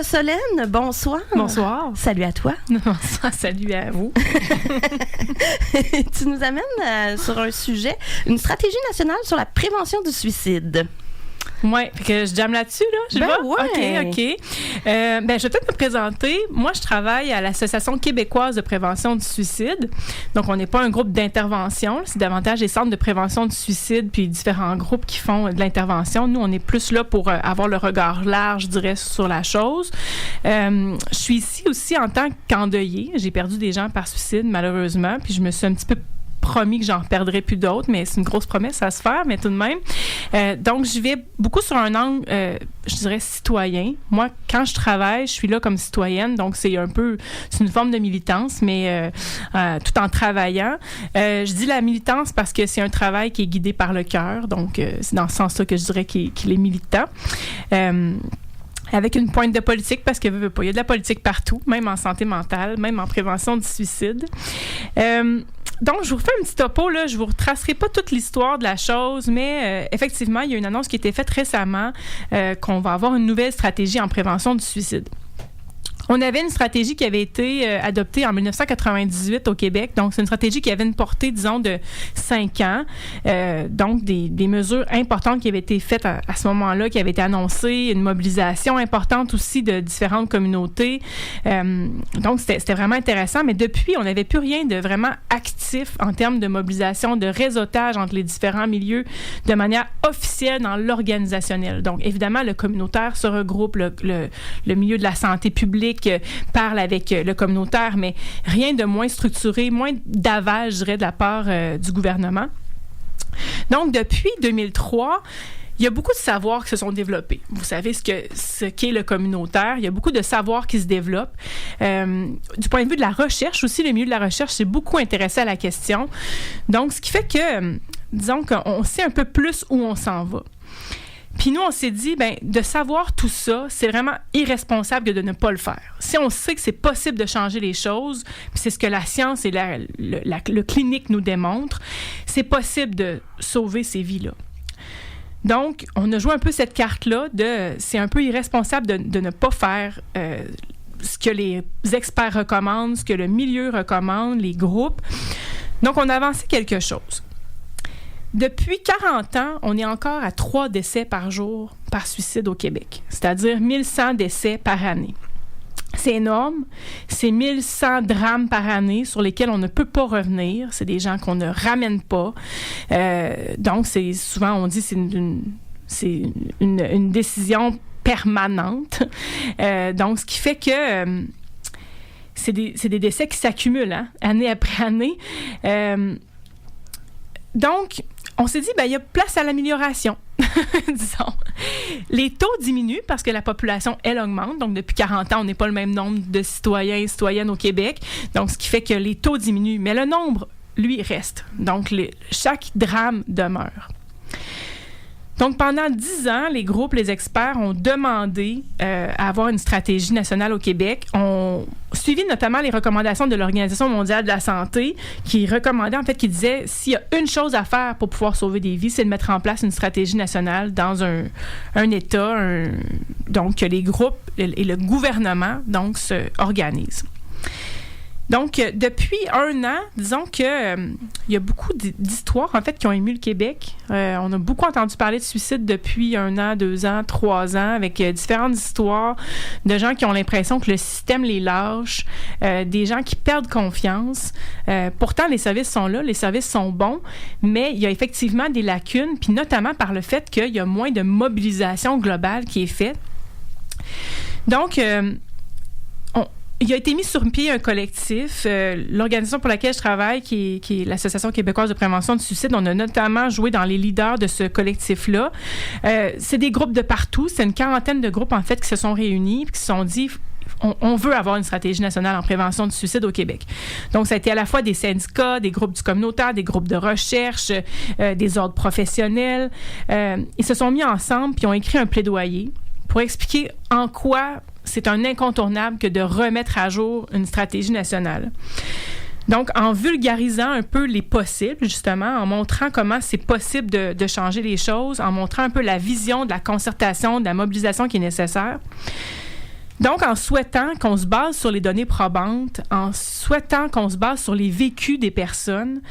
Solène, bonsoir. Bonsoir. Salut à toi. Bonsoir, salut à vous. Tu nous amènes sur un sujet, une stratégie nationale sur la prévention du suicide. Oui, fait que je jamme là-dessus, là. Je vois? Ouais. OK. Je vais peut-être me présenter. Moi, je travaille à l'Association québécoise de prévention du suicide. Donc, on n'est pas un groupe d'intervention. C'est davantage des centres de prévention du suicide puis différents groupes qui font de l'intervention. Nous, on est plus là pour avoir le regard large, je dirais, sur la chose. Je suis ici aussi en tant qu'endeuillée. J'ai perdu des gens par suicide, malheureusement, puis je me suis un petit peu promis que j'en perdrai plus d'autres, mais c'est une grosse promesse à se faire, mais tout de même. Donc, je vais beaucoup sur un angle, je dirais, citoyen. Moi, quand je travaille, je suis là comme citoyenne, donc c'est une forme de militance, mais tout en travaillant. Je dis la militance parce que c'est un travail qui est guidé par le cœur, donc c'est dans ce sens-là que je dirais qu'il est militant. Avec une pointe de politique, parce que il y a de la politique partout, même en santé mentale, même en prévention du suicide. Donc, je vous refais un petit topo, là. Je vous retracerai pas toute l'histoire de la chose, mais effectivement, il y a une annonce qui a été faite récemment qu'on va avoir une nouvelle stratégie en prévention du suicide. On avait une stratégie qui avait été adoptée en 1998 au Québec. Donc, c'est une stratégie qui avait une portée, disons, de 5 ans. Donc, des mesures importantes qui avaient été faites à ce moment-là, qui avaient été annoncées, une mobilisation importante aussi de différentes communautés. Donc, c'était vraiment intéressant. Mais depuis, on n'avait plus rien de vraiment actif en termes de mobilisation, de réseautage entre les différents milieux de manière officielle dans l'organisationnel. Donc, évidemment, le communautaire se regroupe, le milieu de la santé publique parle avec le communautaire, mais rien de moins structuré, moins d'aval, je dirais, de la part du gouvernement. Donc, depuis 2003, il y a beaucoup de savoirs qui se sont développés. Vous savez ce qu'est le communautaire. Il y a beaucoup de savoirs qui se développent. Du point de vue de la recherche aussi, le milieu de la recherche s'est beaucoup intéressé à la question. Donc, ce qui fait que, disons qu'on sait un peu plus où on s'en va. Puis nous, on s'est dit, de savoir tout ça, c'est vraiment irresponsable de ne pas le faire. Si on sait que c'est possible de changer les choses, puis c'est ce que la science et le clinique nous démontrent, c'est possible de sauver ces vies-là. Donc, on a joué un peu cette carte-là c'est un peu irresponsable de ne pas faire ce que les experts recommandent, ce que le milieu recommande, les groupes. Donc, on a avancé quelque chose. Depuis 40 ans, on est encore à 3 décès par jour par suicide au Québec, c'est-à-dire 1100 décès par année. C'est énorme. C'est 1100 drames par année sur lesquels on ne peut pas revenir. C'est des gens qu'on ne ramène pas. Donc, c'est souvent, on dit, c'est une décision permanente. Donc, ce qui fait que c'est des décès qui s'accumulent, année après année. Donc, on s'est dit, il y a place à l'amélioration, disons. Les taux diminuent parce que la population, elle, augmente. Donc, depuis 40 ans, on n'est pas le même nombre de citoyens et citoyennes au Québec. Donc, ce qui fait que les taux diminuent. Mais le nombre, lui, reste. Donc, chaque drame demeure. Donc, pendant 10 ans, les groupes, les experts ont demandé à avoir une stratégie nationale au Québec. On suivi notamment les recommandations de l'Organisation mondiale de la santé qui recommandait, en fait, qui disait s'il y a une chose à faire pour pouvoir sauver des vies, c'est de mettre en place une stratégie nationale dans un État, donc que les groupes et le gouvernement, donc, se organisent. Donc, depuis 1 an, disons que il y a beaucoup d'histoires, en fait, qui ont ému le Québec. On a beaucoup entendu parler de suicide depuis 1 an, 2 ans, 3 ans, avec différentes histoires de gens qui ont l'impression que le système les lâche, des gens qui perdent confiance. Pourtant, les services sont là, les services sont bons, mais il y a effectivement des lacunes, puis notamment par le fait qu'il y a moins de mobilisation globale qui est faite. Donc, il a été mis sur pied un collectif, l'organisation pour laquelle je travaille, qui est l'Association québécoise de prévention du suicide. On a notamment joué dans les leaders de ce collectif-là. C'est des groupes de partout. C'est une 40aine de groupes, en fait, qui se sont réunis et qui se sont dit on veut avoir une stratégie nationale en prévention du suicide au Québec. Donc, ça a été à la fois des syndicats, des groupes du communautaire, des groupes de recherche, des ordres professionnels. Ils se sont mis ensemble puis ont écrit un plaidoyer pour expliquer en quoi c'est un incontournable que de remettre à jour une stratégie nationale. Donc, en vulgarisant un peu les possibles, justement, en montrant comment c'est possible de changer les choses, en montrant un peu la vision de la concertation, de la mobilisation qui est nécessaire. Donc, en souhaitant qu'on se base sur les données probantes, en souhaitant qu'on se base sur les vécus des personnes,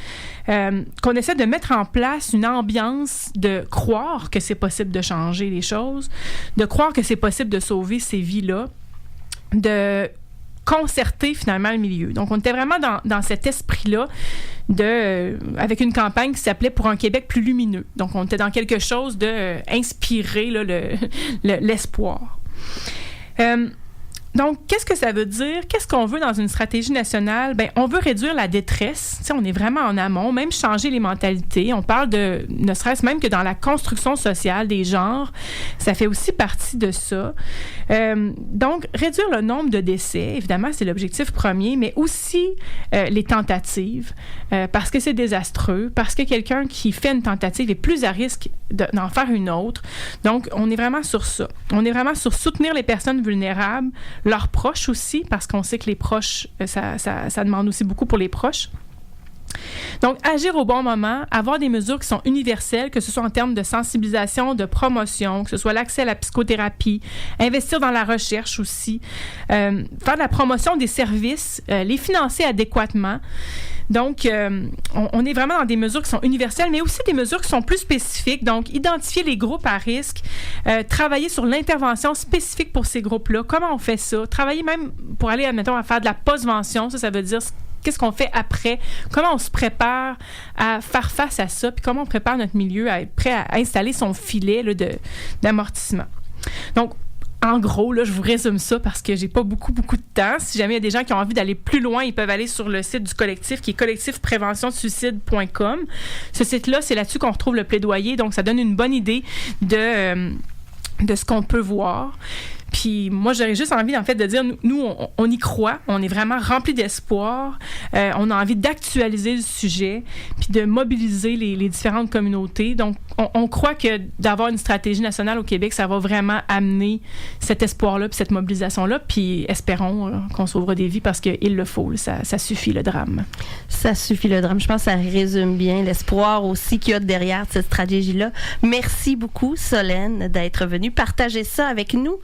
qu'on essaie de mettre en place une ambiance de croire que c'est possible de changer les choses, de croire que c'est possible de sauver ces vies-là, de concerter finalement le milieu. Donc, on était vraiment dans cet esprit-là avec une campagne qui s'appelait « Pour un Québec plus lumineux ». Donc, on était dans quelque chose de inspirer là, l'espoir. Donc, qu'est-ce que ça veut dire? Qu'est-ce qu'on veut dans une stratégie nationale? Bien, on veut réduire la détresse. Tu sais, on est vraiment en amont, même changer les mentalités. On parle de, ne serait-ce même que dans la construction sociale des genres, ça fait aussi partie de ça. Donc, réduire le nombre de décès, évidemment, c'est l'objectif premier, mais aussi les tentatives, parce que c'est désastreux, parce que quelqu'un qui fait une tentative est plus à risque d'en faire une autre. Donc, on est vraiment sur ça. On est vraiment sur soutenir les personnes vulnérables, leurs proches aussi, parce qu'on sait que les proches, ça demande aussi beaucoup pour les proches. Donc, agir au bon moment, avoir des mesures qui sont universelles, que ce soit en termes de sensibilisation, de promotion, que ce soit l'accès à la psychothérapie, investir dans la recherche aussi, faire de la promotion des services, les financer adéquatement. Donc, on est vraiment dans des mesures qui sont universelles, mais aussi des mesures qui sont plus spécifiques. Donc, identifier les groupes à risque, travailler sur l'intervention spécifique pour ces groupes-là. Comment on fait ça? Travailler même pour aller, admettons, à faire de la postvention. Ça veut dire qu'est-ce qu'on fait après? Comment on se prépare à faire face à ça? Puis comment on prépare notre milieu à être prêt à installer son filet là, d'amortissement? Donc, en gros, là, je vous résume ça parce que j'ai pas beaucoup de temps. Si jamais il y a des gens qui ont envie d'aller plus loin, ils peuvent aller sur le site du collectif qui est collectifpreventionsuicide.com. Ce site-là, c'est là-dessus qu'on retrouve le plaidoyer. Donc, ça donne une bonne idée de ce qu'on peut voir. Puis moi, j'aurais juste envie, en fait, de dire, nous, on y croit, on est vraiment remplis d'espoir, on a envie d'actualiser le sujet, puis de mobiliser les différentes communautés. Donc, on croit que d'avoir une stratégie nationale au Québec, ça va vraiment amener cet espoir-là, puis cette mobilisation-là, puis espérons qu'on sauvera des vies parce qu'il le faut, ça suffit le drame. Ça suffit le drame. Je pense que ça résume bien l'espoir aussi qu'il y a derrière cette stratégie-là. Merci beaucoup, Solène, d'être venue partager ça avec nous.